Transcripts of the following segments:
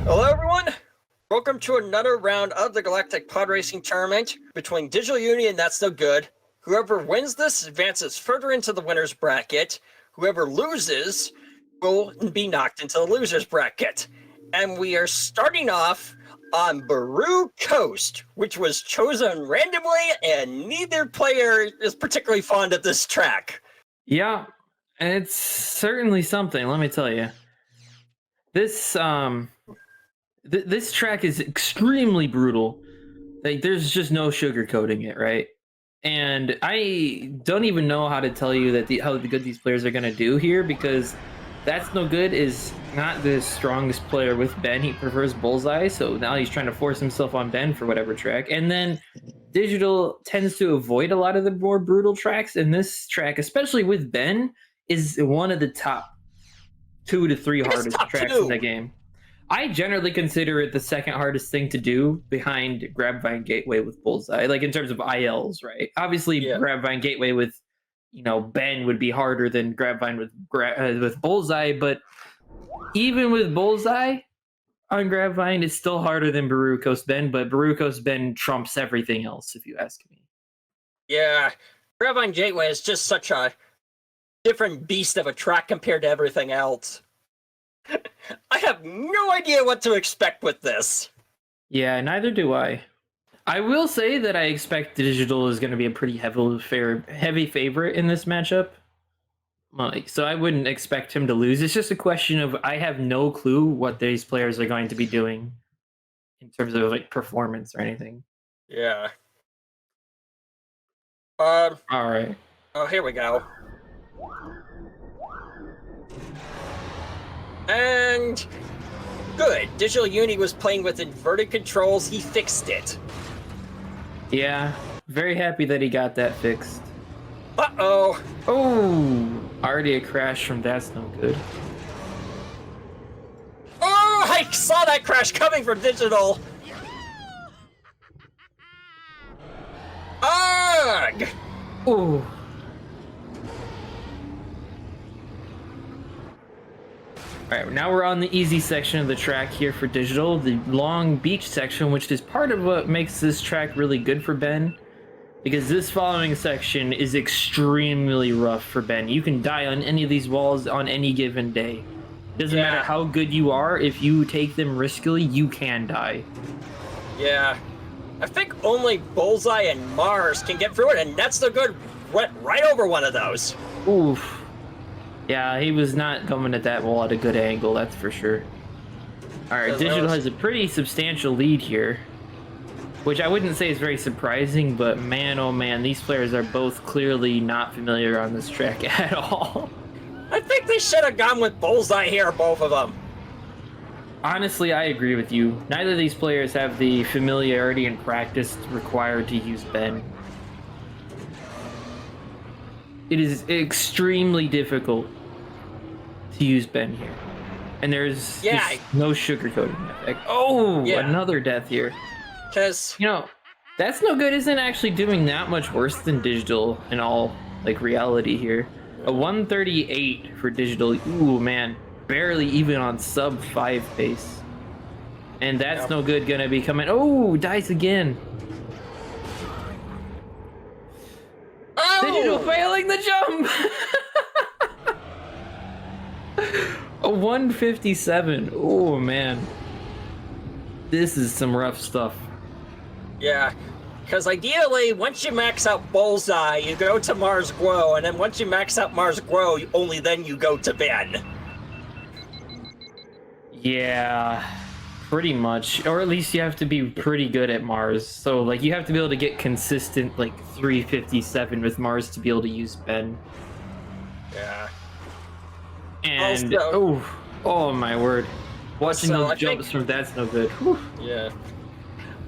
Hello, everyone. Welcome to another round of the Galactic Podracing tournament between DigitalUnity and That's No Good. Whoever wins this advances further into the winner's bracket. Whoever loses will be knocked into the loser's bracket. And we are starting off on Baru Coast, which was chosen randomly, and neither player is particularly fond of this track. Yeah, it's certainly something, let me tell you. This this track is extremely brutal. Like, there's just no sugarcoating it, right? And I don't even know how to tell you that how good these players are going to do here, because That's No Good is not the strongest player with Ben. He prefers Bullseye, so now he's trying to force himself on Ben for whatever track. And then Digital tends to avoid a lot of the more brutal tracks, and this track, especially with Ben, is one of the top 2 to 3 hardest tracks in the game. I generally consider it the second hardest thing to do behind Grabvine Gateway with Bullseye, like in terms of ILs, right? Obviously, Grabvine Gateway with, Ben would be harder than Grabvine with Bullseye, but even with Bullseye on Grabvine, it's still harder than Baru Coast Ben, but Baru Coast Ben trumps everything else, if you ask me. Yeah, Grabvine Gateway is just such a different beast of a track compared to everything else. I have no idea what to expect with this. Yeah, neither do I. I will say that I expect Digital is going to be a pretty heavy favorite in this matchup. So I wouldn't expect him to lose. It's just a question of I have no clue what these players are going to be doing in terms of like performance or anything. Yeah. All right. Oh, here we go. And good. DigitalUnity was playing with inverted controls. He fixed it. Yeah, very happy that he got that fixed. Uh-oh. Oh, already a crash from That's No Good. Oh, I saw that crash coming from Digital. Ugh. Ooh. All right, now we're on the easy section of the track here for Digital, the long beach section, which is part of what makes this track really good for Ben, because this following section is extremely rough for Ben. You can die on any of these walls on any given day. Doesn't matter how good you are, if you take them riskily, you can die. Yeah. I think only Bullseye and Mars can get through it, and That's No Good went right over one of those. Oof. Yeah, he was not coming at that wall at a good angle, that's for sure. Alright, Digital has a pretty substantial lead here, which I wouldn't say is very surprising, but man, oh man, these players are both clearly not familiar on this track at all. I think they should have gone with Bullseye here, both of them. Honestly, I agree with you. Neither of these players have the familiarity and practice required to use Ben. It is extremely difficult to use Ben here. And there's just no sugarcoating effect. Oh, another death here. Because, That's No Good isn't actually doing that much worse than Digital in all, reality here. A 138 for Digital. Ooh, man. Barely even on sub 5 pace. And That's No Good gonna be coming. Oh, dies again. Oh! Digital failing the jump! A 157. Oh, man. This is some rough stuff. Yeah. Because ideally, once you max out Bullseye, you go to Mars Glow, and then once you max out Mars Glow, only then you go to Ben. Yeah, pretty much. Or at least you have to be pretty good at Mars. So, you have to be able to get consistent, 357 with Mars to be able to use Ben. Yeah. And, oh my word. Watching those jumps from That's No Good. Whew. Yeah.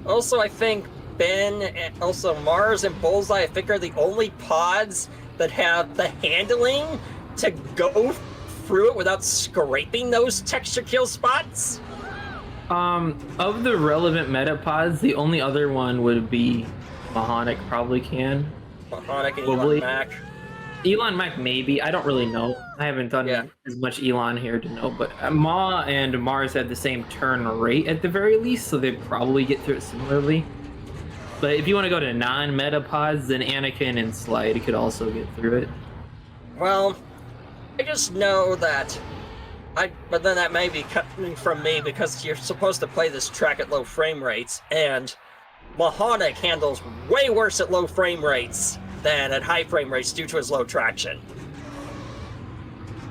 Also, I think Ben and also Mars and Bullseye, I think, are the only pods that have the handling to go through it without scraping those texture kill spots. Of the relevant meta pods, the only other one would be Mahonic probably can. Mahonic and Elon Mac. Elon Mac maybe. I don't really know. I haven't done Yeah. as much Elon here to know, but Ma and Mars had the same turn rate at the very least, so they'd probably get through it similarly. But if you want to go to non-meta pods, then Anakin and Slide could also get through it. Well, I just know that but then that may be coming from me because you're supposed to play this track at low frame rates, and Mahonic handles way worse at low frame rates than at high frame rates due to his low traction.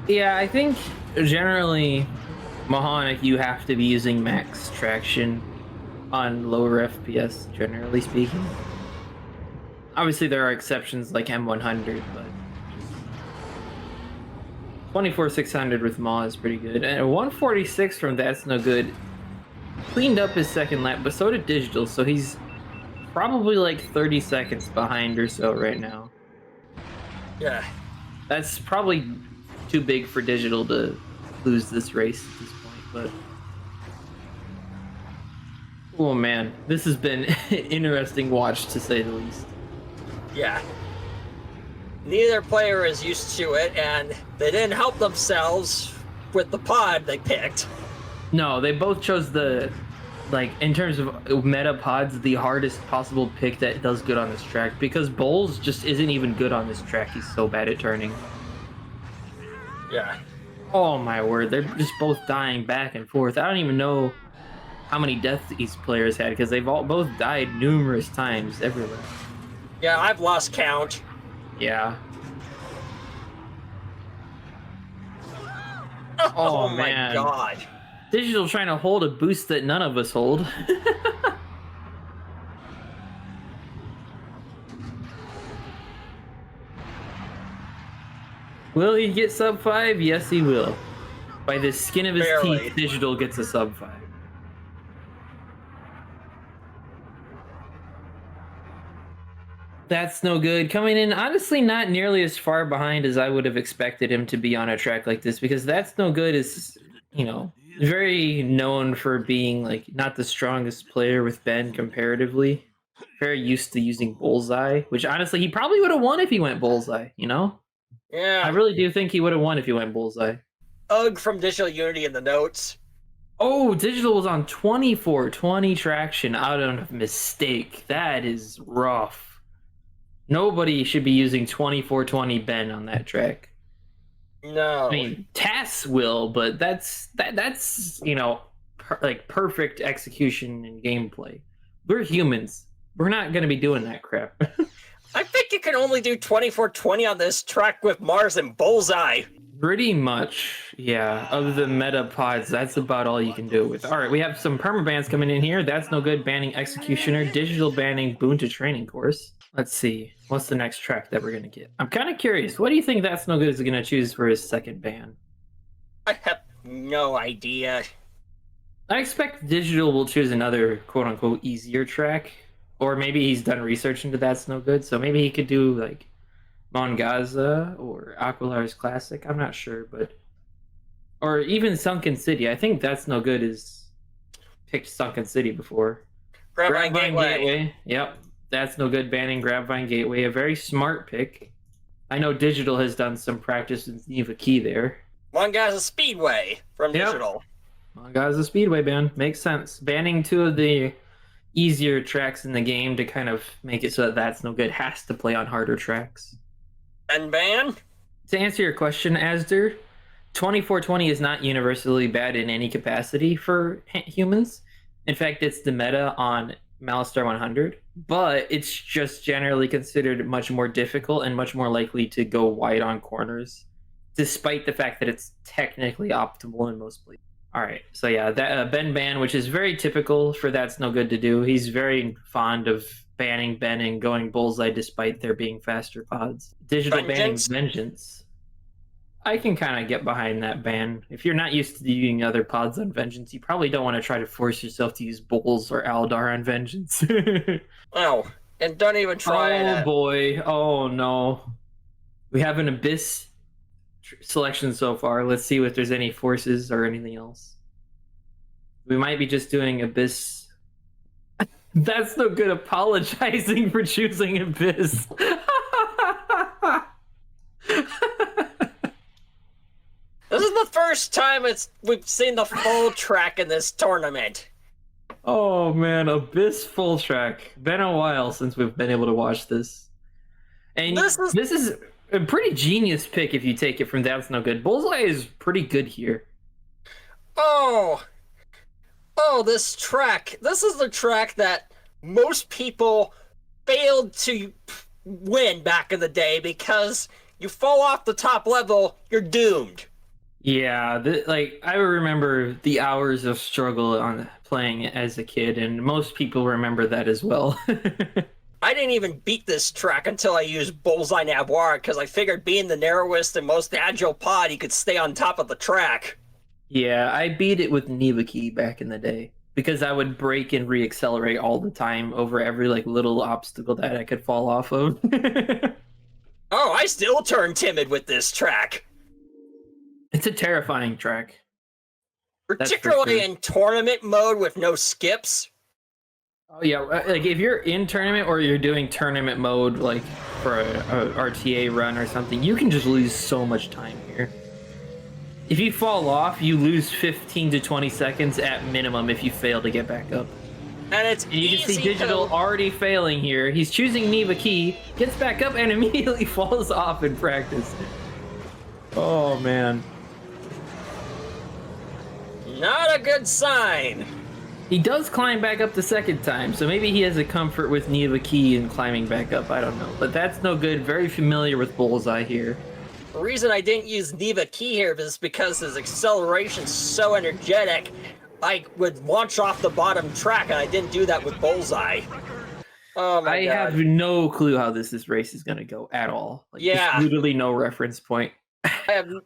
Yeah, I think generally Mahonic you have to be using max traction on lower FPS, generally speaking. Obviously there are exceptions like M100, but 24,600 with Ma is pretty good. And 146 from That's No Good cleaned up his second lap, but so did Digital, so he's probably like 30 seconds behind or so right now. Yeah. That's probably too big for Digital to lose this race at this point, but... Oh man, this has been an interesting watch to say the least. Yeah. Neither player is used to it, and they didn't help themselves with the pod they picked. No, they both chose the, like, in terms of meta pods, the hardest possible pick that does good on this track, because Bowles just isn't even good on this track. He's so bad at turning. Yeah. Oh my word, they're just both dying back and forth. I don't even know how many deaths these players had, because they've both died numerous times everywhere. Yeah, I've lost count. Yeah. Oh man. my god. Digital trying to hold a boost that none of us hold. Will he get sub 5? Yes, he will. By the skin of his Barely. teeth, Digital gets a sub 5. That's No Good. Coming in, honestly, not nearly as far behind as I would have expected him to be on a track like this, because That's No Good is, you know, very known for being, like, not the strongest player with Ben comparatively. Very used to using Bullseye, which honestly, he probably would have won if he went Bullseye, you know? Yeah. I really do think he would have won if he went Bullseye. Ugh from DigitalUnity in the notes. Oh, Digital was on 2420 traction out of mistake. That is rough. Nobody should be using 2420 Ben on that track. No. I mean, TAS will, but that's you know, like perfect execution and gameplay. We're humans. We're not going to be doing that crap. I think you can only do 2420 on this track with Mars and Bullseye. Pretty much, yeah. Other than meta pods, that's about all you can do with. All right, we have some permabans coming in here. That's No Good banning Executioner, Digital banning Boon to Training Course. Let's see. What's the next track that we're going to get? I'm kind of curious. What do you think That's No Good is going to choose for his second ban? I have no idea. I expect Digital will choose another quote-unquote easier track. Or maybe he's done research into That's No Good, so maybe he could do, like, Mongaza or Aquilars Classic. I'm not sure, but... Or even Sunken City. I think That's No Good is picked Sunken City before. Grabvine Gateway. Yep. That's No Good banning Grabvine Gateway. A very smart pick. I know Digital has done some practice with Neva Key there. Mongaza Speedway from Digital. Mongaza Speedway ban. Makes sense. Banning two of the easier tracks in the game to kind of make it so that That's No Good has to play on harder tracks. And ban? To answer your question, Asder, 2420 is not universally bad in any capacity for humans. In fact, it's the meta on Malistar 100, but it's just generally considered much more difficult and much more likely to go wide on corners, despite the fact that it's technically optimal in most places. All right, so yeah, that Ben ban, which is very typical for That's No Good to do. He's very fond of banning Ben and going Bullseye despite there being faster pods. Digital banning Vengeance. I can kind of get behind that ban. If you're not used to using other pods on Vengeance, you probably don't want to try to force yourself to use Bulls or Aldar on Vengeance. Oh, and don't even try it. Oh boy, oh no. We have an Abyss selection so far. Let's see if there's any forces or anything else. We might be just doing Abyss. That's No Good apologizing for choosing Abyss. first time we've seen the full track in this tournament. Oh man, Abyss full track. Been a while since we've been able to watch this. And this is a pretty genius pick if you take it from That's No Good. Bullseye is pretty good here. Oh, this track. This is the track that most people failed to win back in the day because you fall off the top level, you're doomed. Yeah, I remember the hours of struggle on playing it as a kid, and most people remember that as well. I didn't even beat this track until I used Bullseye Navarre because I figured being the narrowest and most agile pod, he could stay on top of the track. Yeah, I beat it with Neva Key back in the day because I would break and reaccelerate all the time over every little obstacle that I could fall off of. Oh, I still turn timid with this track. It's a terrifying track. Particularly in tournament mode with no skips. Oh yeah, if you're in tournament or you're doing tournament mode for a RTA run or something, you can just lose so much time here. If you fall off, you lose 15 to 20 seconds at minimum if you fail to get back up. And you can see Digital already failing here. He's choosing Neva Key, gets back up, and immediately falls off in practice. Oh man. Not a good sign. He does climb back up the second time, so maybe he has a comfort with Neva Key and climbing back up. I don't know, but That's No Good. Very familiar with Bullseye here. The reason I didn't use Neva Key here is because his acceleration's so energetic, I would launch off the bottom track, and I didn't do that with Bullseye. Oh my God. I have no clue how this race is going to go at all. Yeah. There's literally no reference point.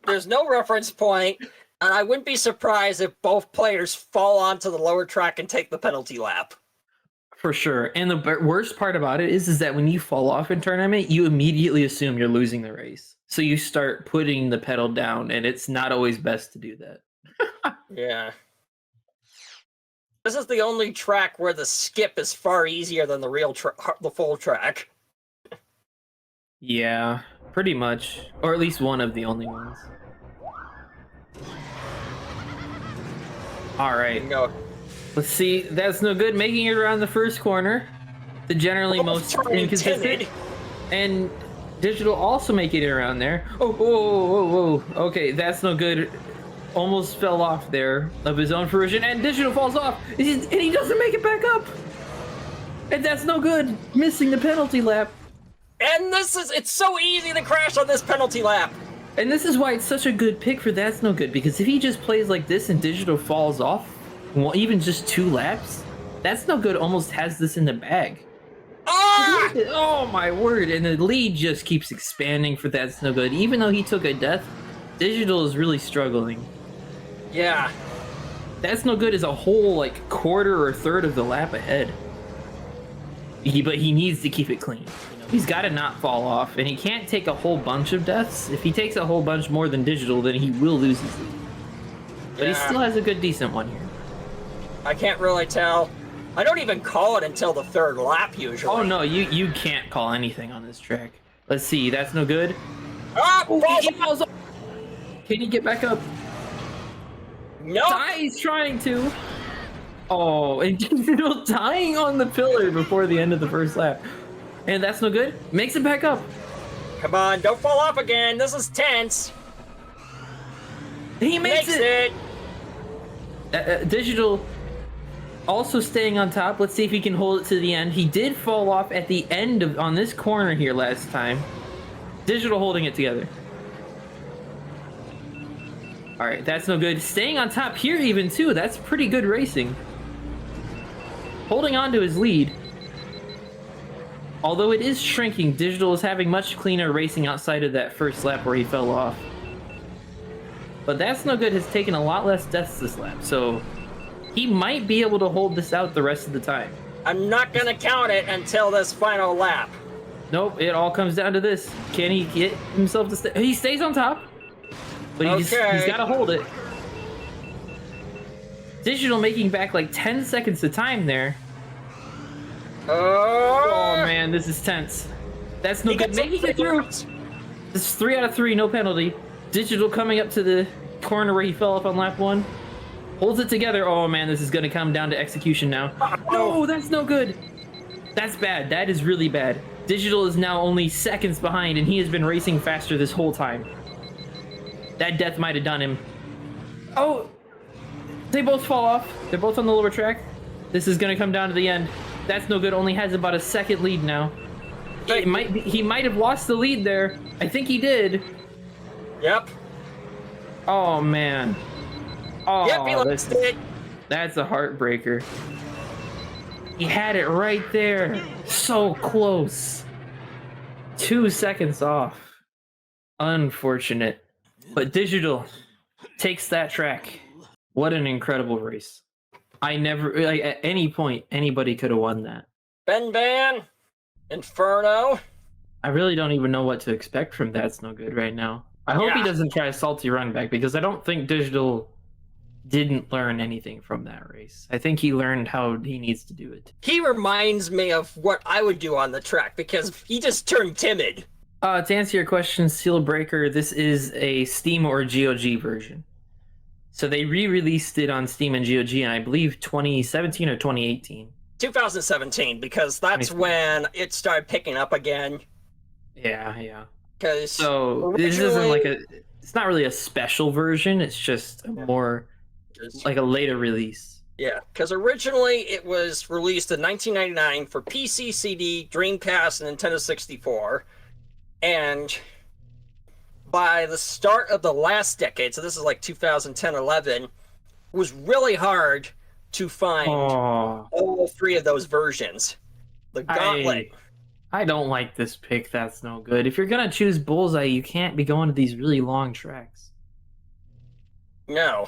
There's no reference point, and I wouldn't be surprised if both players fall onto the lower track and take the penalty lap. For sure. And the worst part about it is that when you fall off in tournament, you immediately assume you're losing the race. So you start putting the pedal down, and it's not always best to do that. Yeah. This is the only track where the skip is far easier than the full track. Yeah, pretty much. Or at least one of the only ones. Alright. Go. Let's see. That's No Good. Making it around the first corner. The generally most inconsistent. And Digital also making it around there. Oh, whoa, whoa, whoa, whoa. Okay, That's No Good. Almost fell off there of his own fruition, and Digital falls off, and he doesn't make it back up. And That's No Good. Missing the penalty lap. And it's so easy to crash on this penalty lap. And this is why it's such a good pick for That's No Good, because if he just plays like this and Digital falls off, well, even just 2 laps, That's No Good almost has this in the bag. Ah! Oh my word, and the lead just keeps expanding for That's No Good. Even though he took a death, Digital is really struggling. Yeah. That's No Good is a whole quarter or third of the lap ahead. But he needs to keep it clean. He's got to not fall off, and he can't take a whole bunch of deaths. If he takes a whole bunch more than Digital, then he will lose his lead. But he still has a good, decent one here. I can't really tell. I don't even call it until the 3rd lap, usually. Oh, no, you can't call anything on this track. Let's see, That's No Good. He falls off. Can he get back up? No. He's trying to. Oh, and Digital dying on the pillar before the end of the first lap. And That's No Good. Makes it back up. Come on, don't fall off again. This is tense. He makes it. Digital also staying on top. Let's see if he can hold it to the end. He did fall off at the end on this corner here last time. Digital holding it together. All right, That's No Good. Staying on top here even too. That's pretty good racing. Holding on to his lead. Although it is shrinking, Digital is having much cleaner racing outside of that first lap where he fell off. But That's No Good has taken a lot less deaths this lap, so he might be able to hold this out the rest of the time. I'm not gonna count it until this final lap. Nope, it all comes down to this. Can he get himself to stay? He stays on top, but he's got to hold it. Digital making back 10 seconds of time there. Oh man, this is tense. That's No Good. Making it through. This is 3 out of 3, no penalty. Digital coming up to the corner where he fell off on lap 1. Holds it together. Oh man, this is gonna come down to execution now. Oh, that's no good. That's bad. That is really bad. Digital is now only seconds behind, and he has been racing faster this whole time. That death might have done him. Oh, they both fall off. They're both on the lower track. This is gonna come down to the end. That's no good. Only has about a second lead now. It might be, he might have lost the lead there. I think he did. Yep. Oh man. Oh, Yep, he lost it. That's a heartbreaker. He had it right there. So close. 2 seconds off. Unfortunate. But Digital takes that track. What an incredible race. I never, like, at any point, anybody could have won that. Ben, Inferno. I really don't even know what to expect from That's No Good right now. I hope he doesn't try a salty run back, because I don't think Digital didn't learn anything from that race. I think he learned how he needs to do it. He reminds me of what I would do on the track, because he just turned timid. To answer your question, Seal Breaker, this is a Steam or GOG version. So they re-released it on Steam and GOG in, I believe, 2017 or 2018. 2017, because that's when it started picking up again. Yeah. Because so this isn't like it's not really a special version. It's just a more like a later release. Yeah, because originally it was released in 1999 for PC, CD, Dreamcast, and Nintendo 64. And by the start of the last decade, so this is like 2010-11, it was really hard to find all 3 of those versions. The Gauntlet. I don't like this pick. That's no good. If you're gonna choose Bullseye, you can't be going to these really long tracks. No.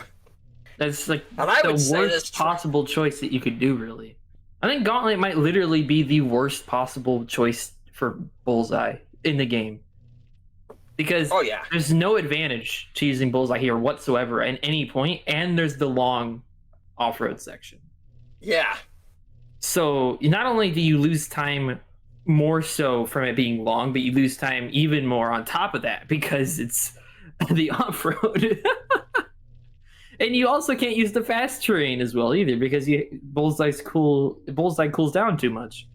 That's like the worst possible choice that you could do, really. I think Gauntlet might literally be the worst possible choice for Bullseye in the game. Because there's no advantage to using Bullseye here whatsoever at any point, and there's the long off-road section. Yeah. So not only do you lose time more so from it being long, but you lose time even more on top of that because it's the off-road. And you also can't use the fast terrain as well either, because Bullseye cools down too much.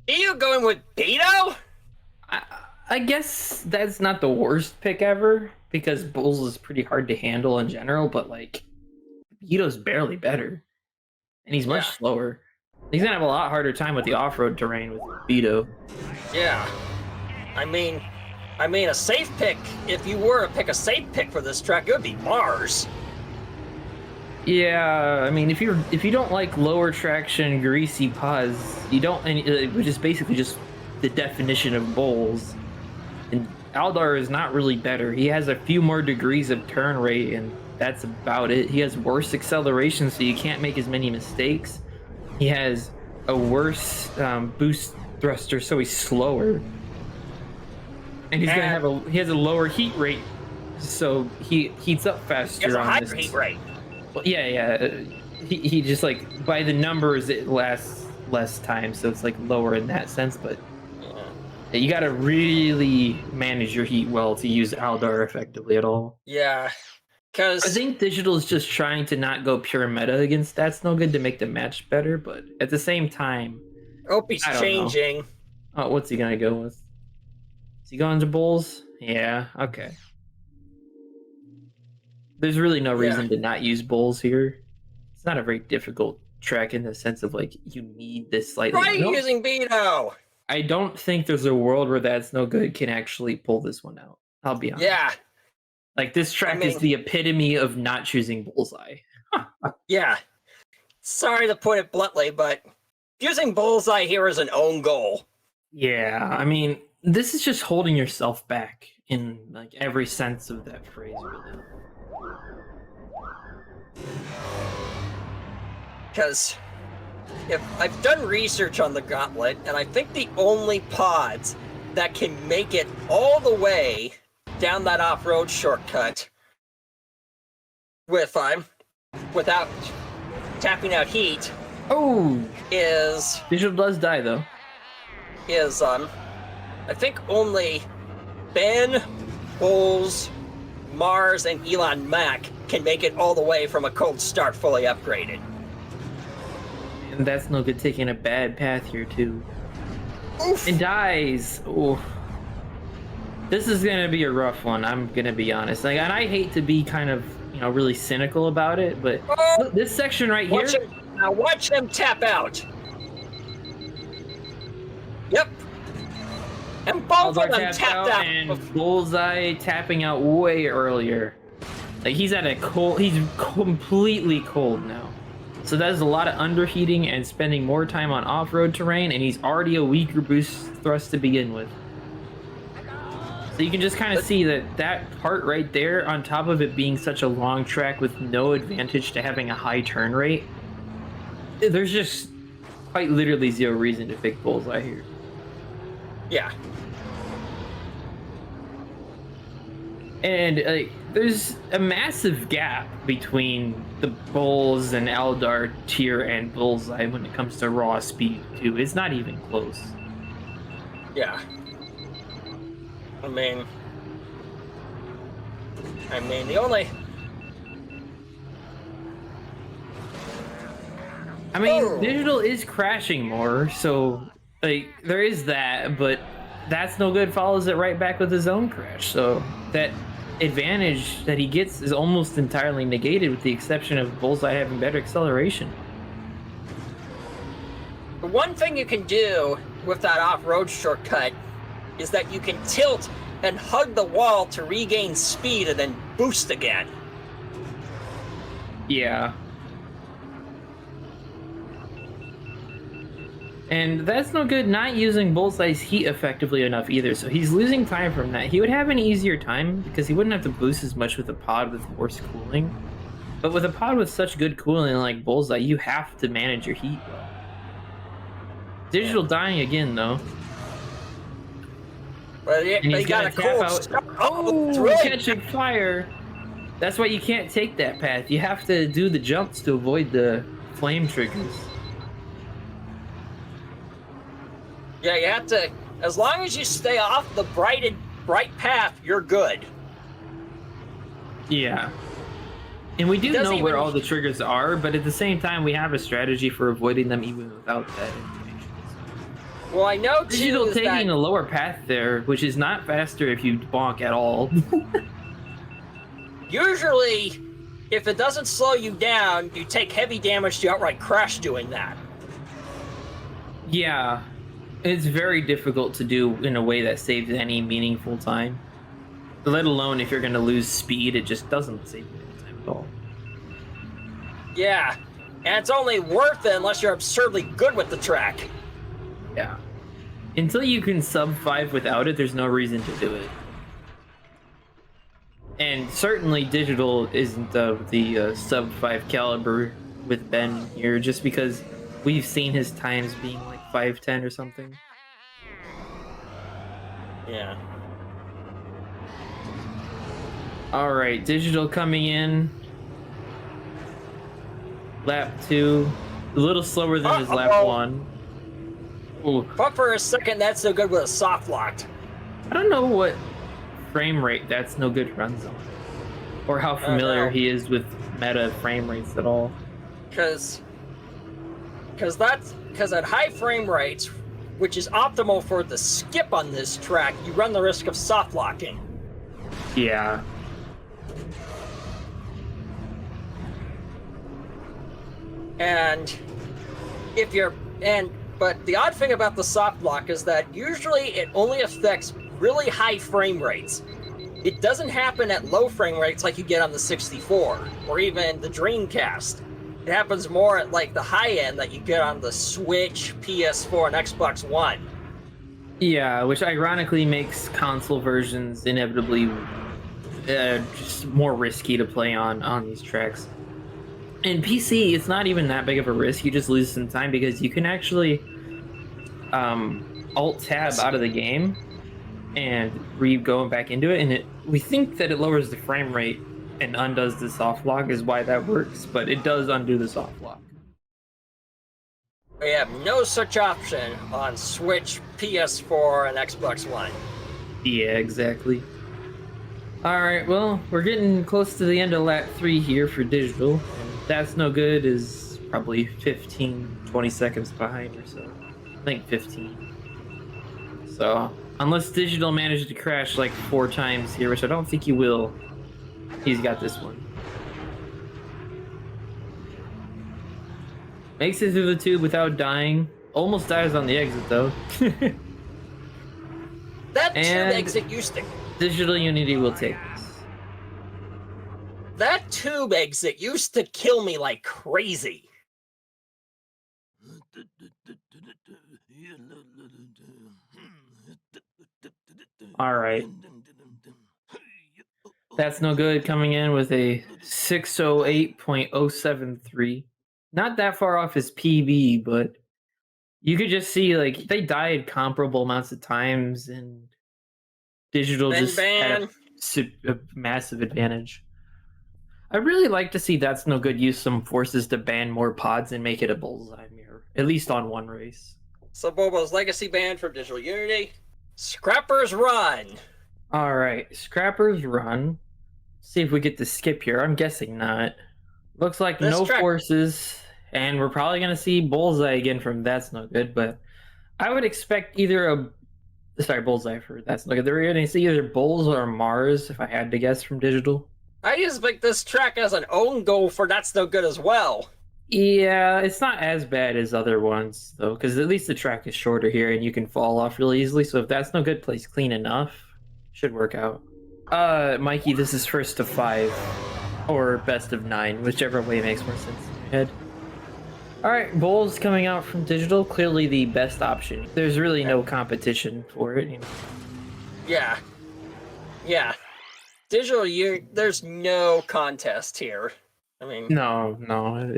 Are you going with Beto? I guess that's not the worst pick ever, because Bulls is pretty hard to handle in general, but like Beto's barely better. And he's much slower. He's gonna have a lot harder time with the off-road terrain with Beto. Yeah. I mean a safe pick, if you were to pick a safe pick for this track, it would be Mars. Yeah, I mean, if you don't like lower traction, greasy pods, which is basically just the definition of bowls. And Aldar is not really better. He has a few more degrees of turn rate, and that's about it. He has worse acceleration, so you can't make as many mistakes. He has a worse boost thruster, so he's slower. And he has a lower heat rate, so he heats up faster. He has a higher heat rate. Well, yeah. He just, like, by the numbers, it lasts less time, so it's like lower in that sense. But you got to really manage your heat well to use Aldar effectively at all. Yeah, because I think Digital is just trying to not go pure meta against That's No Good to make the match better, but at the same time, hope he's changing. Oh, what's he gonna go with? Is he going to Bulls? Yeah, okay. There's really no reason to not use Bulls here. It's not a very difficult track in the sense of, like, you need this slightly. Why are you using Beto? I don't think there's a world where That's No Good can actually pull this one out. I'll be honest. Yeah. Like, this track is the epitome of not choosing Bullseye. Yeah. Sorry to put it bluntly, but using Bullseye here is an own goal. Yeah, I mean, this is just holding yourself back in, like, every sense of that phrase, really. Because if I've done research on the Gauntlet, and I think the only pods that can make it all the way down that off-road shortcut without tapping out heat is Digital does die though. I think only Ben, Bulls, Mars and Elon Mack can make it all the way from a cold start fully upgraded. And that's no good taking a bad path here, too. Oof. And dies. Oof. This is gonna be a rough one, I'm gonna be honest. Like, and I hate to be kind of, really cynical about it, but look, this section right here. Now watch them tap out. Yep. And both of them tapped out. And Bullseye tapping out way earlier. Like, he's at a cold, he's completely cold now. So that is a lot of underheating and spending more time on off-road terrain, and he's already a weaker boost thrust to begin with. So you can just kind of see that part right there, on top of it being such a long track with no advantage to having a high turn rate, there's just quite literally zero reason to pick Bullseye here. Yeah. And there's a massive gap between the Bulls and Eldar tier and Bullseye when it comes to raw speed, too. It's not even close. Yeah. I mean, the only... Digital is crashing more, so, like, there is that, but that's no good, follows it right back with his own crash, so that advantage that he gets is almost entirely negated, with the exception of Bullseye having better acceleration. The one thing you can do with that off-road shortcut is that you can tilt and hug the wall to regain speed and then boost again. Yeah. And that's no good not using Bullseye's heat effectively enough either, so he's losing time from that. He would have an easier time because he wouldn't have to boost as much with a pod with worse cooling. But with a pod with such good cooling like Bullseye, you have to manage your heat well. Digital dying again, though. But he's got to tap out. Oh, catching fire. That's why you can't take that path. You have to do the jumps to avoid the flame triggers. Yeah, you have to, as long as you stay off the bright path, you're good. Yeah. And we do know where all the triggers are, but at the same time, we have a strategy for avoiding them even without that information. Well, I know, too, Digital taking a lower path there, which is not faster if you bonk at all. Usually, if it doesn't slow you down, you take heavy damage to outright crash doing that. Yeah. It's very difficult to do in a way that saves any meaningful time. Let alone if you're going to lose speed, it just doesn't save any time at all. Yeah, and it's only worth it unless you're absurdly good with the track. Yeah. Until you can sub 5 without it, there's no reason to do it. And certainly Digital isn't the sub 5 caliber with Ben here, just because we've seen his times being like 5:10 or something. Yeah. All right, Digital coming in. Lap 2, a little slower than his lap 1. Ooh. But for a second, that's no good with a soft locked. I don't know what frame rate that's no good runs on, or how familiar he is with meta frame rates at all. Because at high frame rates, which is optimal for the skip on this track, you run the risk of soft locking. Yeah. But the odd thing about the soft lock is that usually it only affects really high frame rates. It doesn't happen at low frame rates like you get on the 64 or even the Dreamcast. It happens more at like the high end that you get on the Switch, PS4, and Xbox One. Yeah, which ironically makes console versions inevitably just more risky to play on these tracks. In PC, it's not even that big of a risk. You just lose some time because you can actually Alt-Tab out of the game and go back into it, and we think that it lowers the frame rate and undoes the soft lock is why that works, but it does undo the soft lock. We have no such option on Switch, PS4, and Xbox One. Yeah, exactly. All right, well, we're getting close to the end of lap 3 here for Digital. And That's No Good is probably 15, 20 seconds behind or so. I think 15. So, unless Digital manages to crash like 4 times here, which I don't think he will, he's got this one. Makes it through the tube without dying. Almost dies on the exit, though. That And- tube exit used to... DigitalUnity will take this. That tube exit used to kill me like crazy. All right. That's No Good coming in with a 608.073. Not that far off his PB, but you could just see like they died comparable amounts of times, and Digital Then just had a massive advantage. I really like to see That's No Good use some forces to ban more pods and make it a bullseye mirror, at least on one race. So Bobo's legacy ban from DigitalUnity. Scrappers run! All right, Scrappers run. See if we get to skip here. I'm guessing not. Looks like This no track- forces, and we're probably going to see Bullseye again from That's No Good, but I would expect either Bullseye for That's No Good. They're going to see either Bulls or Mars, if I had to guess, from Digital. I just picked this track as an own goal for That's No Good as well. Yeah, it's not as bad as other ones, though, because at least the track is shorter here, and you can fall off really easily, so if That's No Good plays clean enough, should work out. Mikey, this is first of 5, or best of 9, whichever way makes more sense in your head. Alright, Bulls coming out from Digital, clearly the best option. There's really no competition for it, you know. Yeah. Yeah. There's no contest here. I mean... No.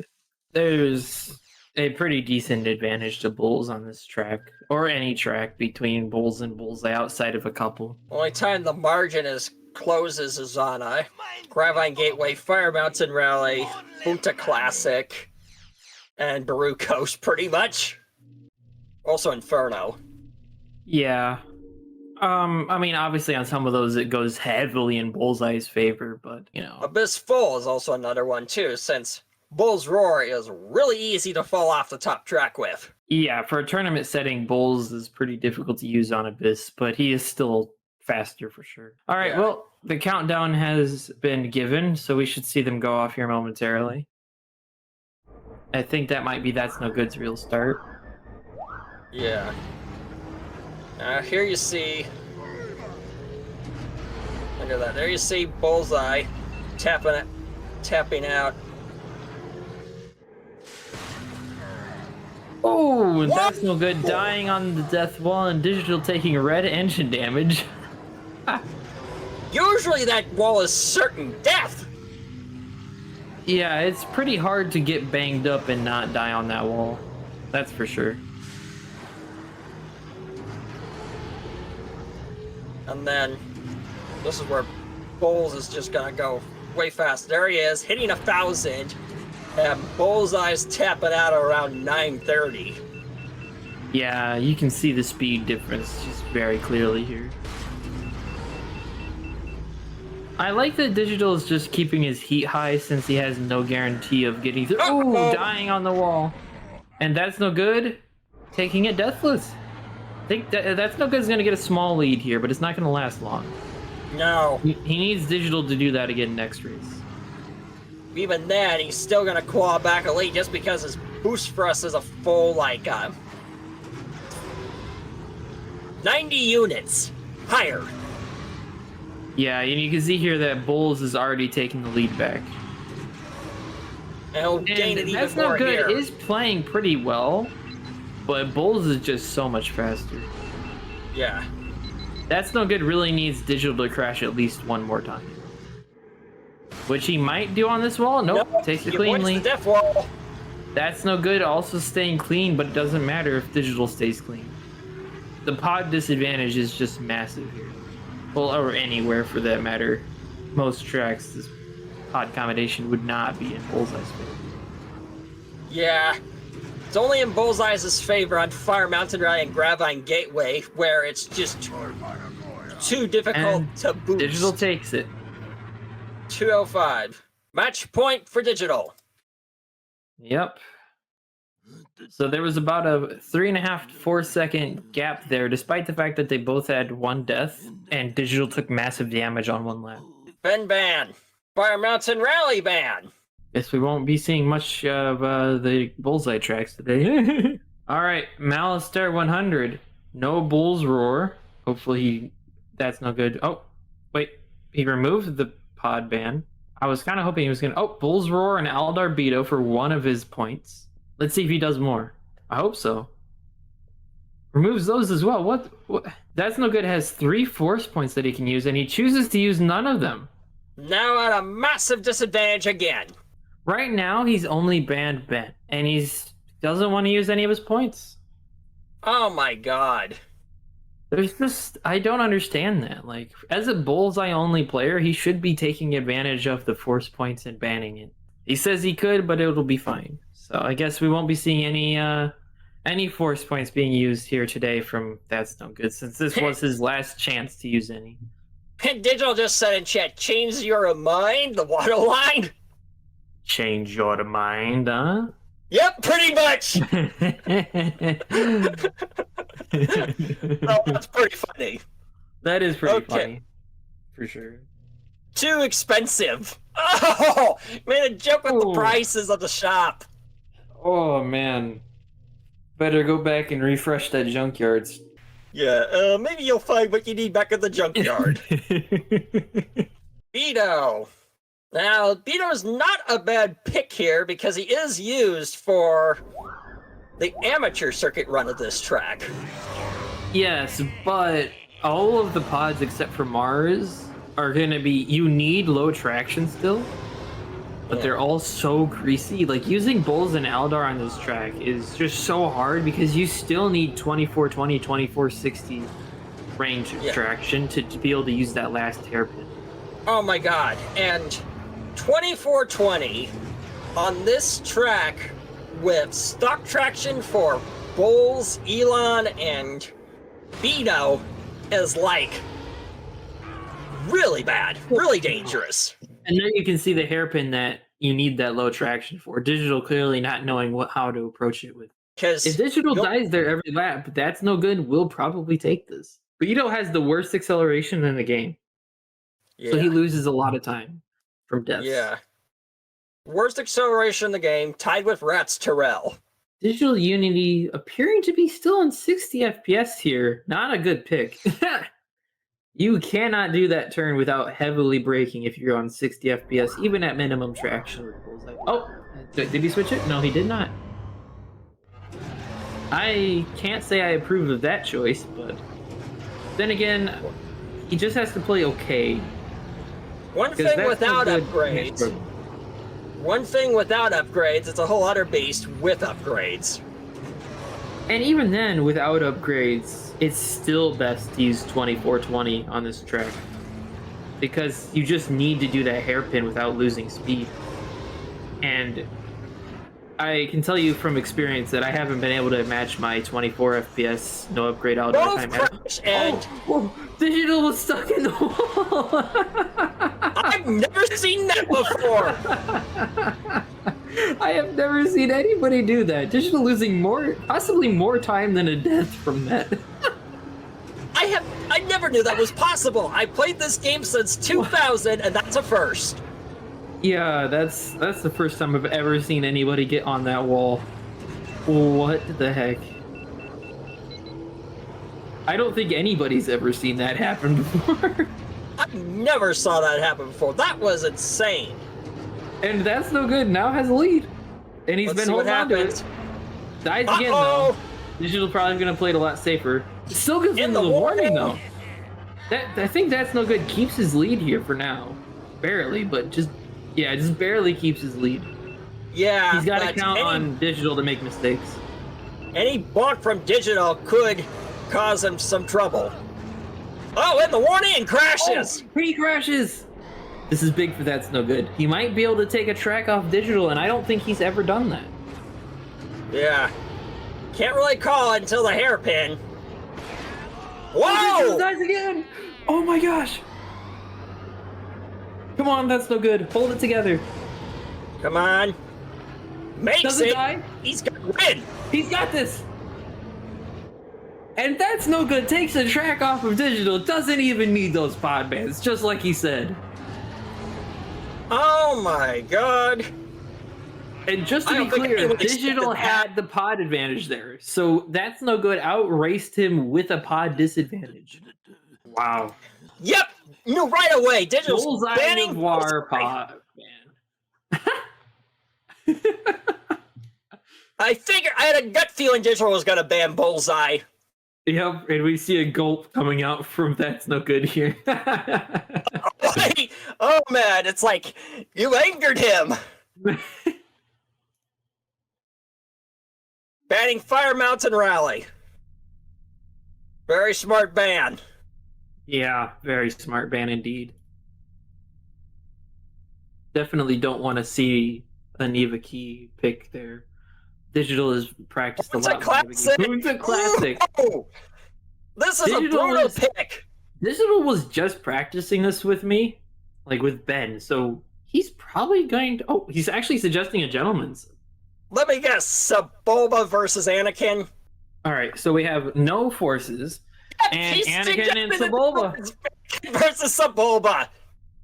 There's a pretty decent advantage to Bulls on this track, or any track between Bulls and Bullseye outside of a couple. Only time the margin closes is on Gravine Gateway, Fire Mountain Rally, Punta Classic, and Baru Coast, pretty much. Also Inferno. Yeah. I mean, obviously on some of those it goes heavily in Bullseye's favor, but, you know. Abyss Full is also another one, too, since Bull's Roar is really easy to fall off the top track with. Yeah, for a tournament setting, Bulls is pretty difficult to use on Abyss, but he is still faster for sure. All right, Yeah. well, the countdown has been given, so we should see them go off here momentarily. I think that might be That's No Good's real start. Yeah. Here you see... Look at that. There you see Bullseye tapping out. Oh, and That's No Good dying on the death wall, and Digital taking red engine damage. Usually that wall is certain death! Yeah, it's pretty hard to get banged up and not die on that wall. That's for sure. And then, this is where Bulls is just gonna go way fast. There he is, hitting 1,000, and Bullseye's tapping out around 930. Yeah, you can see the speed difference just very clearly here. I like that Digital is just keeping his heat high since he has no guarantee of getting through. Oh, dying on the wall. And That's No Good, taking it deathless. I think That's No Good is going to get a small lead here, but it's not going to last long. No. He needs Digital to do that again next race. Even then, he's still gonna claw back a lead just because his boost thrust is a full, 90 units higher. Yeah, and you can see here that Bulls is already taking the lead back. And he'll gain it And even That's more No Good here. is playing pretty well, but Bulls is just so much faster. Yeah. That's No Good really needs Digital to crash at least one more time. Which he might do on this wall. Nope, takes it he avoids cleanly. the death wall. That's No Good also staying clean, but it doesn't matter if Digital stays clean. The pod disadvantage is just massive here. Well, or anywhere for that matter. Most tracks, this pod combination would not be in Bullseye's favor. Yeah. It's only in Bullseye's favor on Fire Mountain Rally and Gravine Gateway, where it's just too difficult And to boost. Digital takes it. 205. Match point for Digital. Yep. So there was about a 3.5 to 4 second gap there, despite the fact that they both had one death, and Digital took massive damage on one lap. Ben ban. Fire Mountain Rally ban. Guess we won't be seeing much of the bullseye tracks today. All right, Malister 100. No Bull's Roar. Hopefully that's no good. Oh, wait. He removed the pod ban. I was kind of hoping he was going to... Oh, Bull's Roar and Aldar Beto for one of his points. Let's see if he does more. I hope so. Removes those as well. What? That's no good. Has 3 force points that he can use, and he chooses to use none of them. Now at a massive disadvantage again. Right now, he's only banned Ben, and doesn't want to use any of his points. Oh my god. There's just... I don't understand that. Like, as a bullseye-only player, he should be taking advantage of the force points and banning it. He says he could, but it'll be fine. So I guess we won't be seeing any force points being used here today from That's No Good, since this was his last chance to use any. Digital just said in chat, change your mind, the water line. Change your mind, huh? Yep, pretty much. Oh, that's pretty funny. That is pretty funny, for sure. Too expensive. Oh, made a joke with the prices of the shop. Oh man, better go back and refresh that junkyards. Yeah, maybe you'll find what you need back at the junkyard. Beto. Now, Beto's not a bad pick here because he is used for the amateur circuit run of this track. Yes, but all of the pods except for Mars are going to be... You need low traction still, but they're all so greasy. Like, using Bulls and Aldar on this track is just so hard because you still need 2420, 2460 range traction to be able to use that last hairpin. Oh my god, and 2420 on this track with stock traction for Bulls, Elon, and Beto is like really bad, really dangerous. And then you can see the hairpin that you need that low traction for. Digital clearly not knowing how to approach it with. Because if Digital dies there every lap, That's No Good will probably take this. Beto has the worst acceleration in the game. Yeah. So he loses a lot of time from deaths. Yeah. Worst acceleration in the game, tied with Rat's Terrell. DigitalUnity appearing to be still on 60 FPS here. Not a good pick. You cannot do that turn without heavily braking if you're on 60 FPS, even at minimum traction with Bullseye. Oh, did he switch it? No, he did not. I can't say I approve of that choice, but then again, he just has to play okay. One thing without upgrades, it's a whole other beast with upgrades. And even then, without upgrades, it's still best to use 2420 on this track. Because you just need to do that hairpin without losing speed. And I can tell you from experience that I haven't been able to match my 24 FPS no upgrade all the time. And Digital was stuck in the wall. I've never seen that before. I have never seen anybody do that. Digital losing possibly more time than a death from that. I never knew that was possible. I played this game since 2000, and that's a first. Yeah, that's the first time I've ever seen anybody get on that wall. What the heck? I don't think anybody's ever seen that happen before. I never saw that happen before. That was insane. And That's No Good now has a lead. And he's been holding on to it. Dies again, though. Digital probably going to play it a lot safer. Still gives him the warning, though. I think That's No Good keeps his lead here for now. Barely, but just barely keeps his lead. Yeah, he's got to count on Digital to make mistakes. Any bonk from Digital could cause him some trouble. Oh, and the warning crashes! Oh, he crashes! This is big for That's No Good. He might be able to take a track off Digital, and I don't think he's ever done that. Yeah. Can't really call it until the hairpin. Whoa! Oh, Digital dies again! Oh my gosh! Come on, that's no good. Hold it together. Come on. Makes Doesn't it. die. He's gonna win. He's got this. And that's no good. Takes the track off of Digital. Doesn't even need those pod bands, just like he said. Oh my god. And just to be clear, Digital had the pod advantage there. So that's no good. Outraced him with a pod disadvantage. Wow. Yep. No, right away. Digital's Bullseye banning Noir pod, man. I had a gut feeling Digital was gonna ban Bullseye. Yep, and we see a gulp coming out from That's No Good here. Oh man, it's like you angered him. Banning Fire Mountain Rally. Very smart ban. Yeah, very smart ban indeed. Definitely don't want to see a Neva Key pick there. Digital has practiced a lot. Boon's a classic. Ooh, this is Digital a brutal pick. Digital was just practicing this with me, like with Ben, so he's probably going to... Oh, he's actually suggesting a gentleman's. Let me guess, Sebulba versus Anakin? Alright, so we have no forces, and Anakin and Sebulba. Versus Sebulba.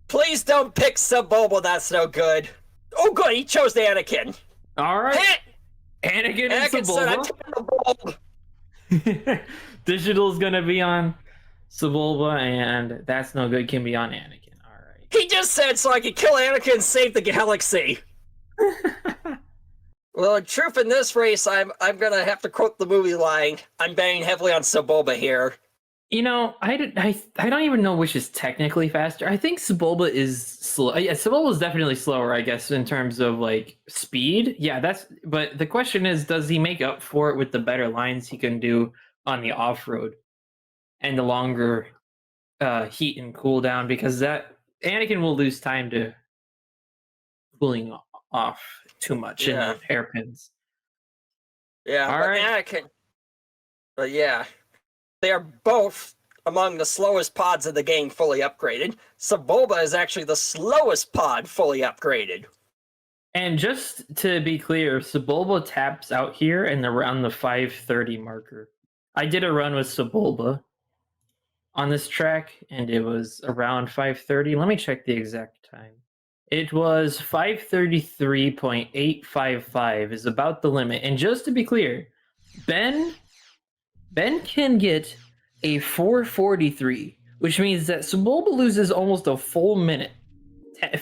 Please don't pick Sebulba, that's no good. Oh good, he chose the Anakin. Alright. Anakin and Sebulba. Digital's gonna be on Sebulba, and That's No Good can be on Anakin. Alright. He just said so I could kill Anakin and save the galaxy. Well, in truth, in this race, I'm gonna have to quote the movie line. I'm betting heavily on Sebulba here. You know, I don't even know which is technically faster. I think Sebulba is slow. Yeah, Sebulba is definitely slower, I guess, in terms of like speed. Yeah, but the question is, does he make up for it with the better lines he can do on the off-road and the longer heat and cool down? Because that Anakin will lose time to cooling off too much in the hairpins. Yeah, all right. Anakin. But yeah. They are both among the slowest pods in the game fully upgraded. Sebulba is actually the slowest pod fully upgraded. And just to be clear, Sebulba taps out here and around the 530 marker. I did a run with Sebulba on this track, and it was around 530. Let me check the exact time. It was 533.855 is about the limit. And just to be clear, Ben can get a 443, which means that Sebulba loses almost a full minute,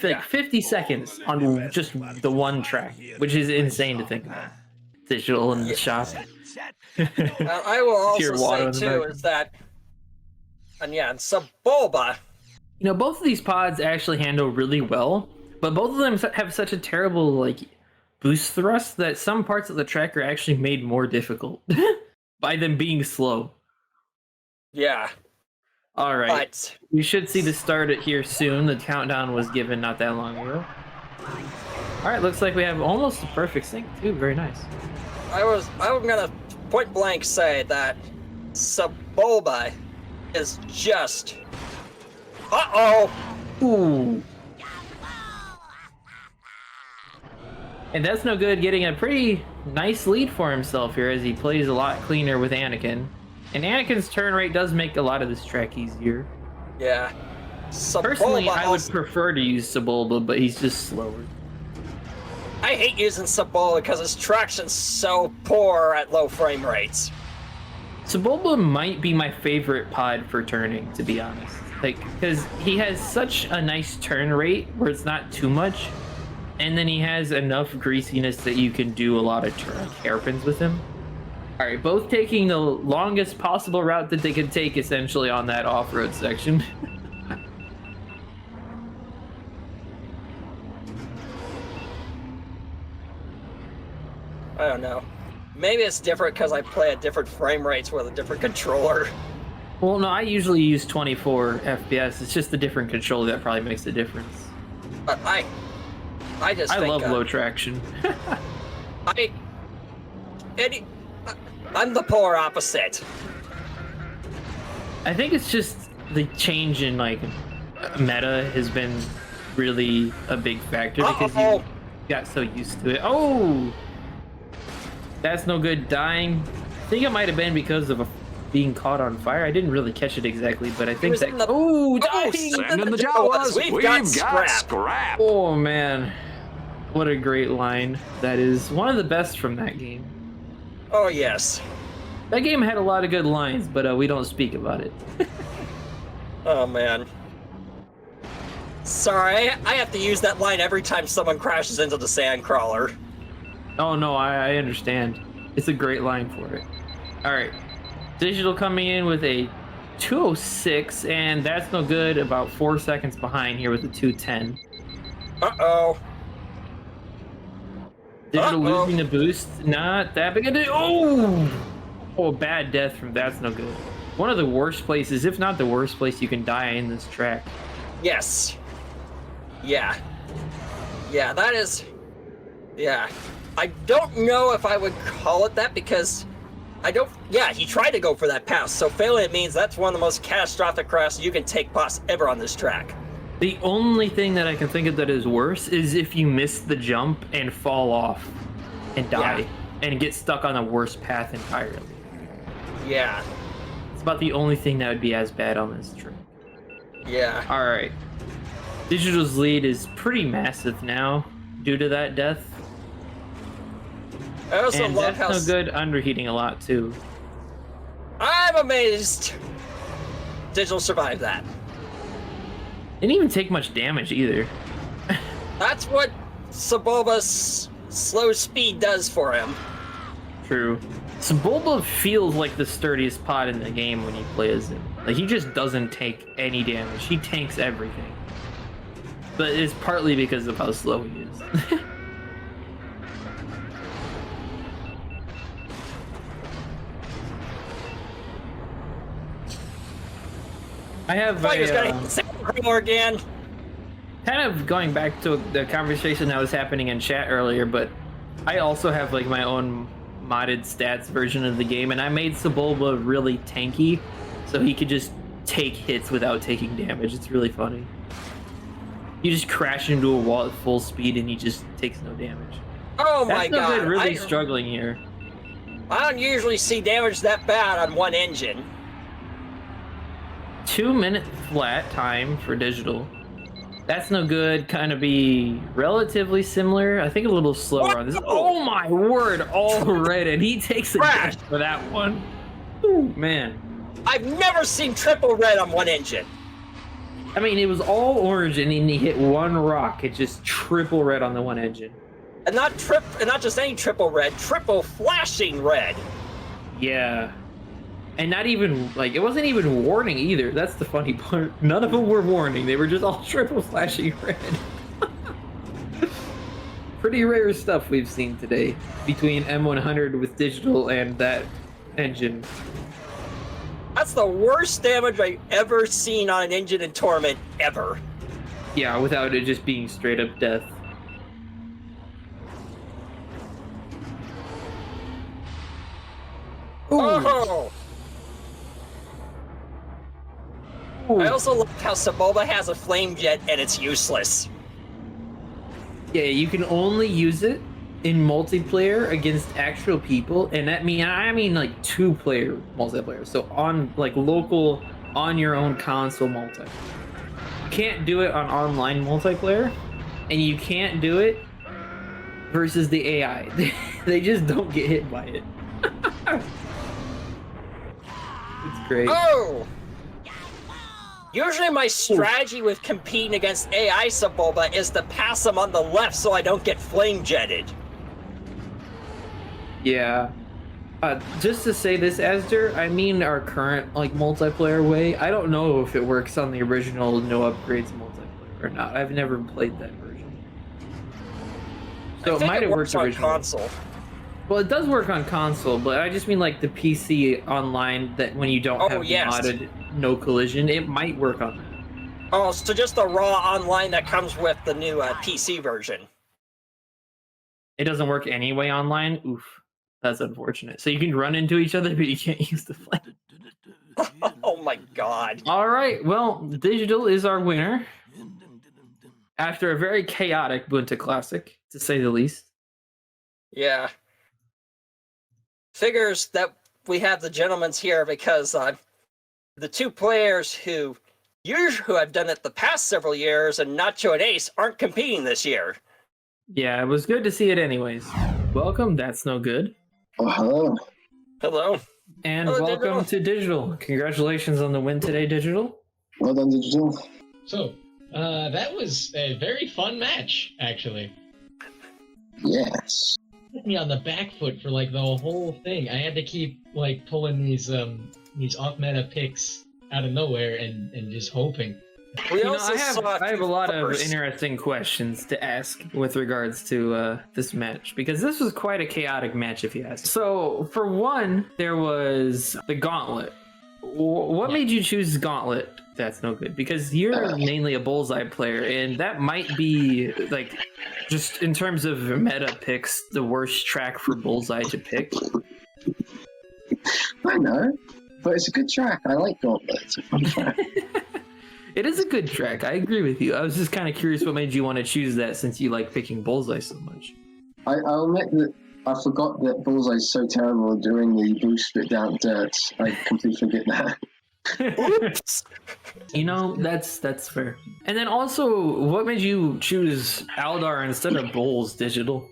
like 50 seconds on just the one track, which is insane to think about. Digital in the shop. I will also say too is that, and Sebulba. You know, both of these pods actually handle really well, but both of them have such a terrible like boost thrust that some parts of the track are actually made more difficult. By them being slow. Yeah. All right. But we should see the start here soon. The countdown was given not that long ago. All right, looks like we have almost a perfect sync too. Very nice. I'm gonna point blank say that Sebulba is just. Ooh. And That's No Good getting a pretty nice lead for himself here as he plays a lot cleaner with Anakin. And Anakin's turn rate does make a lot of this track easier. Yeah. Personally, I would prefer to use Sebulba, but he's just slower. I hate using Sebulba because his traction's so poor at low frame rates. Sebulba might be my favorite pod for turning, to be honest. Like, because he has such a nice turn rate where it's not too much. And then he has enough greasiness that you can do a lot of hairpins with him. All right, both taking the longest possible route that they could take, essentially, on that off-road section. I don't know. Maybe it's different because I play at different frame rates with a different controller. Well, no, I usually use 24 FPS. It's just the different controller that probably makes a difference. But I love low traction. I'm the polar opposite. I think it's just the change in like meta has been really a big factor because you got so used to it. Oh, that's no good. Dying. I think it might have been because of being caught on fire. I didn't really catch it exactly, but I think that. Dying! Send in the Jawas. We've got scrap. Oh man, what a great line that is. One of the best from that game. Oh yes. That game had a lot of good lines, but we don't speak about it. Oh man. Sorry, I have to use that line every time someone crashes into the sandcrawler. Oh no, I understand. It's a great line for it. All right, Digital coming in with a 206, and that's no good. About 4 seconds behind here with a 210. Uh-oh. Digital losing the boost. Not that big a deal. Oh, bad death from that's no good. One of the worst places, if not the worst place you can die in this track. Yes. Yeah. Yeah, that is... Yeah. I don't know if I would call it that because I don't... Yeah, he tried to go for that pass, so failing it means that's one of the most catastrophic crashes you can take pass ever on this track. The only thing that I can think of that is worse is if you miss the jump and fall off and die and get stuck on the worst path entirely. Yeah. It's about the only thing that would be as bad on this track. Yeah. All right. Digital's lead is pretty massive now due to that death. I also and love that's how... no good, underheating a lot too. I'm amazed Digital survived that. Didn't even take much damage either. That's what Sebulba's slow speed does for him. True. Sebulba feels like the sturdiest pod in the game when you play as him. Like, he just doesn't take any damage. He tanks everything. But it's partly because of how slow he is. I have Fighter's gotta hit the second crawler again. Kind of going back to the conversation that was happening in chat earlier, but I also have like my own modded stats version of the game, and I made Sebulba really tanky so he could just take hits without taking damage. It's really funny. You just crash into a wall at full speed and he just takes no damage. Oh my god. That's really struggling here. I don't usually see damage that bad on one engine. 2-minute flat time for Digital. That's no good. Kind of be relatively similar. I think a little slower on this. Oh my word! All red, and he takes a dash for that one. Ooh, man. I've never seen triple red on one engine. I mean, it was all orange, and then he hit one rock. It just triple red on the one engine. And not just any triple red, triple flashing red. Yeah. And not even, like, it wasn't even warning either. That's the funny part. None of them were warning. They were just all triple flashing red. Pretty rare stuff we've seen today between M100 with Digital and that engine. That's the worst damage I've ever seen on an engine in Torment, ever. Yeah, without it just being straight up death. Ooh. Oh! Ooh. I also like how Sebulba has a flame jet and it's useless. Yeah, you can only use it in multiplayer against actual people, and I mean like 2-player multiplayer. So on like local, on your own console multiplayer. You can't do it on online multiplayer, and you can't do it versus the AI. They just don't get hit by it. It's great. Oh! Usually my strategy with competing against AI Sebulba is to pass them on the left so I don't get flame jetted. Yeah. Just to say this, Asder, I mean our current like multiplayer way. I don't know if it works on the original no upgrades multiplayer or not. I've never played that version. So it might have worked on originally. console. Well, it does work on console, but I just mean like the PC online that when you don't have the modded no collision, it might work on that. Oh, so just the raw online that comes with the new PC version. It doesn't work anyway online? Oof. That's unfortunate. So you can run into each other, but you can't use the flame. Oh my god. All right, well, Digital is our winner. after a very chaotic Bunta Classic, to say the least. Yeah. Figures that we have the gentlemen's here because the two players who have done it the past several years and Nacho and Ace aren't competing this year. Yeah, it was good to see it anyways. Welcome, That's No Good. Oh, hello. Hello. And Hello, welcome to Digital. Congratulations on the win today, Digital. Well done, Digital. So, that was a very fun match, actually. Yes. Put me on the back foot for like the whole thing. I had to keep like pulling these off-meta picks out of nowhere and just hoping. We I also have a lot of interesting questions to ask with regards to this match, because this was quite a chaotic match, if you ask. So, for one, there was the Gauntlet. What made you choose Gauntlet? That's no good, because you're mainly a Bullseye player, and that might be, like, just in terms of meta picks, the worst track for Bullseye to pick. I know, but it's a good track. I like Gauntlet. It's a fun track. It is a good track. I agree with you. I was just kind of curious what made you want to choose that, since you like picking Bullseye so much. I'll admit that I forgot that Bullseye's so terrible during the boost bit down dirt. I completely forget that. Oops. You know, that's fair. And then also, what made you choose Aldar instead of Bulls, Digital?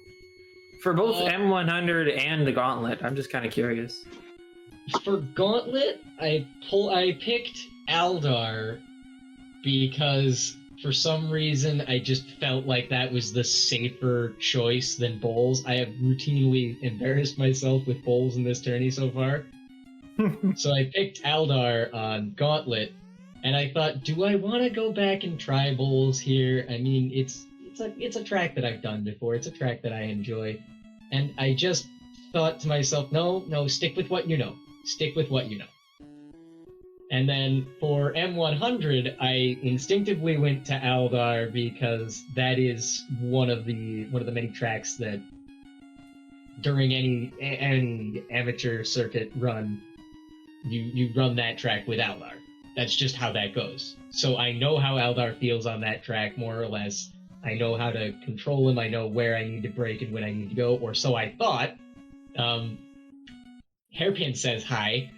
For both M100 and the Gauntlet, I'm just kind of curious. For Gauntlet, I picked Aldar because for some reason I just felt like that was the safer choice than Bulls. I have routinely embarrassed myself with Bulls in this tourney so far. So I picked Aldar on Gauntlet, and I thought, do I want to go back and try Bulls here? I mean, it's a track that I've done before. It's a track that I enjoy. And I just thought to myself, no, stick with what you know. Stick with what you know. And then for M100, I instinctively went to Aldar because that is one of the many tracks that during any amateur circuit run, you run that track with Aldar. That's just how that goes. So I know how Aldar feels on that track, more or less. I know how to control him. I know where I need to brake and when I need to go, or so I thought. Hairpin says hi.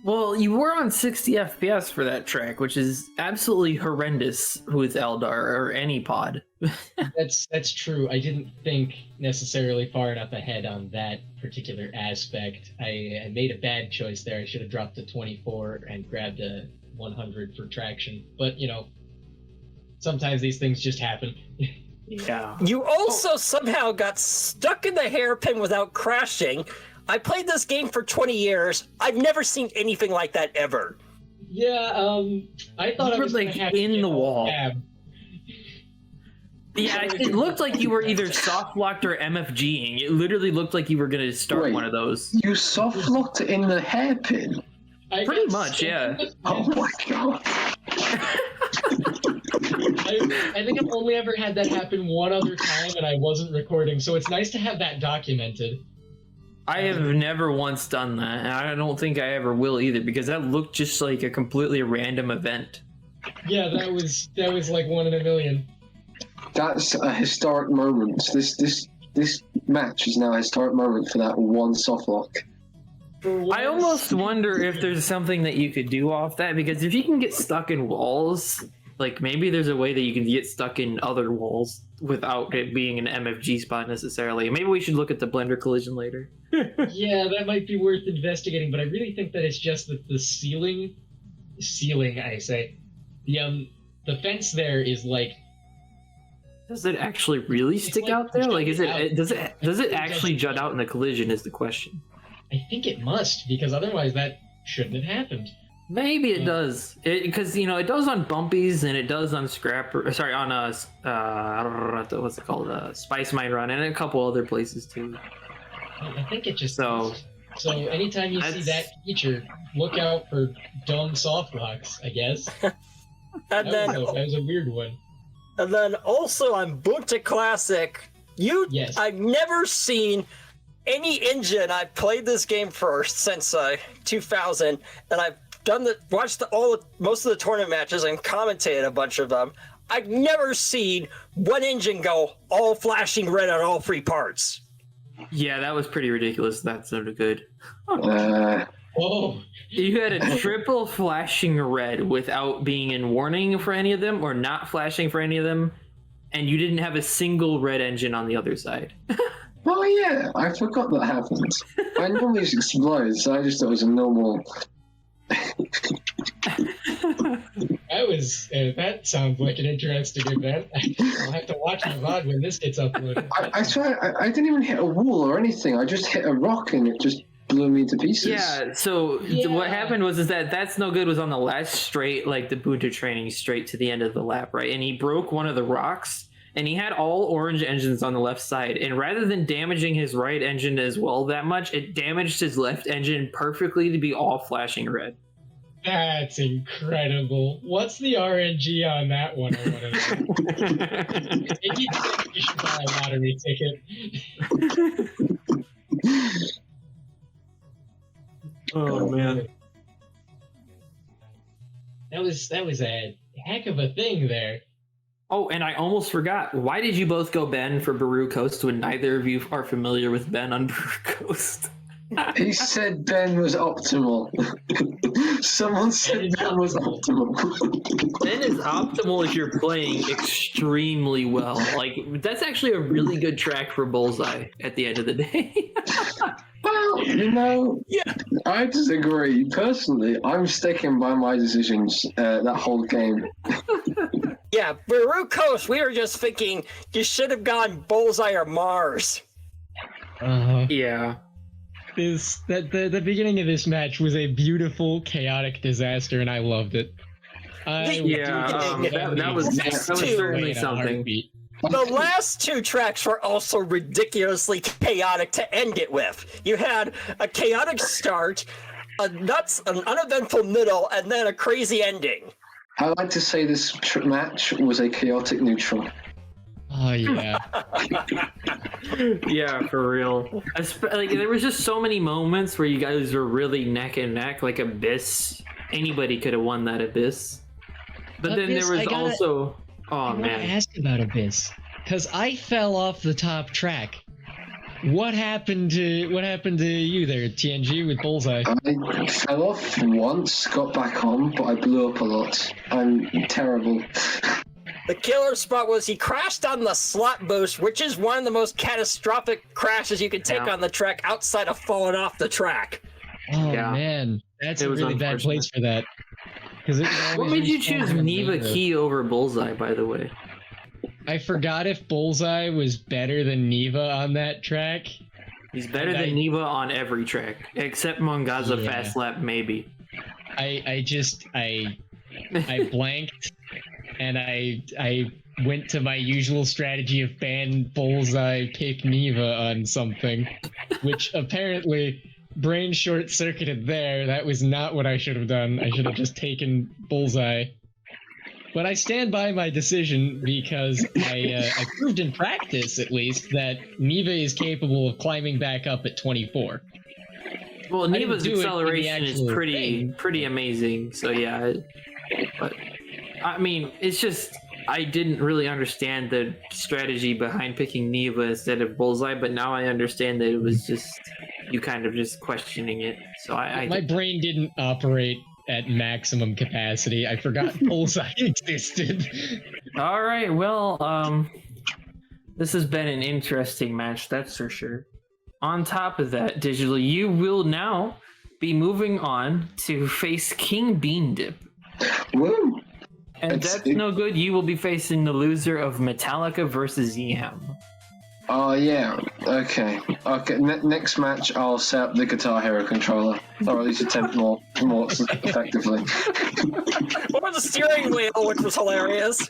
Well, you were on 60 FPS for that track, which is absolutely horrendous with Aldar or any pod. That's true. I didn't think necessarily far enough ahead on that particular aspect. I made a bad choice there. I should have dropped to 24 and grabbed a 100 for traction. But, you know, sometimes these things just happen. Yeah. You also somehow got stuck in the hairpin without crashing. I played this game for 20 years. I've never seen anything like that ever. Yeah, I thought You I were was like gonna have to in get the a wall. cab. Yeah, it looked like you were either soft locked or MFGing. It literally looked like you were going to start Wait. one of those. You soft locked it in the hairpin? Pretty much, yeah. Oh my god. I think I've only ever had that happen one other time, and I wasn't recording, so it's nice to have that documented. I have never once done that, and I don't think I ever will either, because that looked just like a completely random event. Yeah, that was like 1 in a million. That's a historic moment. This match is now a historic moment for that one soft lock. I almost wonder if there's something that you could do off that, because if you can get stuck in walls, like maybe there's a way that you can get stuck in other walls without it being an MFG spot necessarily. Maybe we should look at the blender collision later. Yeah, that might be worth investigating, but I really think that it's just that the ceiling, I say, the fence there is like. Does it actually really stick out there? Like, does it actually jut out in the collision? Is the question. I think it must, because otherwise that shouldn't have happened. Maybe it does, because you know it does on bumpies and it does on on I don't know what's it called, Spice Mine Run, and a couple other places too. I think it just so anytime you see that feature, look out for dumb soft locks, I guess. And then that was a weird one. And then also on Bunta Classic, Yes. I've never seen any engine. I've played this game first since 2000, and I've watched most of the tournament matches and commentated a bunch of them. I've never seen one engine go all flashing red on all three parts. Yeah, that was pretty ridiculous. That sounded good. Oh, You had a triple flashing red without being in warning for any of them or not flashing for any of them, and you didn't have a single red engine on the other side. Oh yeah, I forgot that happened. I normally just explode, so I just thought it was a normal. That sounds like an interesting event. I'll have to watch the VOD when this gets uploaded. I swear, I didn't even hit a wall or anything. I just hit a rock and it just blew me to pieces. Yeah, so what happened was that That's No Good was on the last straight, like the Bunta training straight to the end of the lap, right? And he broke one of the rocks, and he had all orange engines on the left side. And rather than damaging his right engine as well that much, it damaged his left engine perfectly to be all flashing red. That's incredible. What's the RNG on that one? I want to know. If you think you should buy a lottery ticket. Oh man. That was a heck of a thing there. Oh, and I almost forgot. Why did you both go Ben for Baru Coast when neither of you are familiar with Ben on Baru Coast? He said Ben was optimal. Someone said Ben was optimal. Ben is optimal if you're playing extremely well. Like, that's actually a really good track for Bullseye at the end of the day. Well, you know, I disagree. Personally, I'm sticking by my decisions that whole game. Yeah, Baru Coast, we were just thinking you should have gone Bullseye or Mars. Yeah. The beginning of this match was a beautiful, chaotic disaster, and I loved it. That was certainly something. The last two tracks were also ridiculously chaotic to end it with. You had a chaotic start, an uneventful middle, and then a crazy ending. I like to say this match was a chaotic neutral. Oh yeah. Yeah, for real. Like, there was just so many moments where you guys were really neck and neck, like Abyss. Anybody could have won that Abyss. But then there was also... Oh, man. I asked about Abyss, because I fell off the top track. What happened to you there, TNG, with Bullseye? I fell off once, got back on, but I blew up a lot. I'm terrible. The killer spot was he crashed on the slot boost, which is one of the most catastrophic crashes you can take on the track outside of falling off the track. Oh man, that's a really bad place for that. What made you choose Neva Key over Bullseye, by the way? I forgot if Bullseye was better than Neva on that track. He's better than Neva on every track, except Mongaza Fast Lap, maybe. I blanked, and I went to my usual strategy of ban Bullseye, pick Neva on something, which apparently brain short-circuited there. That was not what I should have done. I should have just taken Bullseye. But I stand by my decision because I proved in practice, at least, that Neva is capable of climbing back up at 24. Well, Neva's acceleration is pretty amazing. So yeah, but I mean, it's just I didn't really understand the strategy behind picking Neva instead of Bullseye, but now I understand that it was just you kind of just questioning it. So my brain didn't operate at maximum capacity. I forgot Bullseye existed. All right, well, this has been an interesting match, that's for sure. On top of that, Digital, you will now be moving on to face King Bean Dip. Woo! And that's no good. You will be facing the loser of Metallica versus Yam. Oh, yeah. Okay. Next match, I'll set up the Guitar Hero controller. Or at least attempt more effectively. Or the steering wheel, which was hilarious.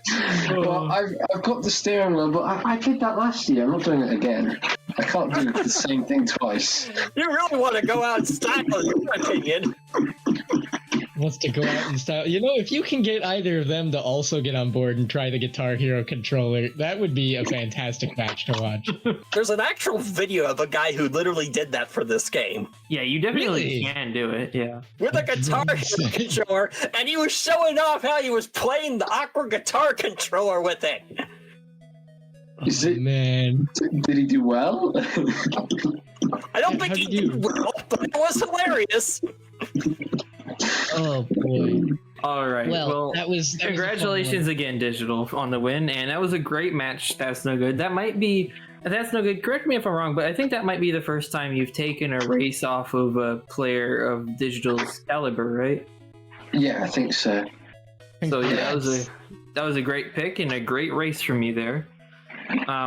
Well, I've got the steering wheel, but I did that last year. I'm not doing it again. I can't do the same thing twice. You really want to go out and style, in your opinion. wants to go out in style. You know, if you can get either of them to also get on board and try the Guitar Hero controller, that would be a fantastic match to watch. There's an actual video of a guy who literally did that for this game. Yeah, you definitely Really? can do it. Yeah. With a Guitar Hero controller, and he was showing off how he was playing the awkward guitar controller with it. Is it? Man. Did he do well? I don't think he did well, but it was hilarious. Oh boy. All right. Well, that was congratulations again, Digital, on the win, and that was a great match. That's no good. That might be. That's no good. Correct me if I'm wrong, but I think that might be the first time you've taken a race off of a player of Digital's caliber, right? Yeah, I think so. So yeah, that was a great pick and a great race from you there.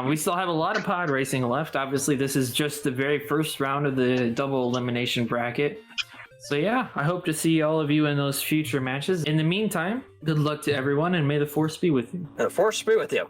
We still have a lot of pod racing left. Obviously, this is just the very first round of the double elimination bracket. So yeah, I hope to see all of you in those future matches. In the meantime, good luck to everyone, and may the force be with you. The force be with you.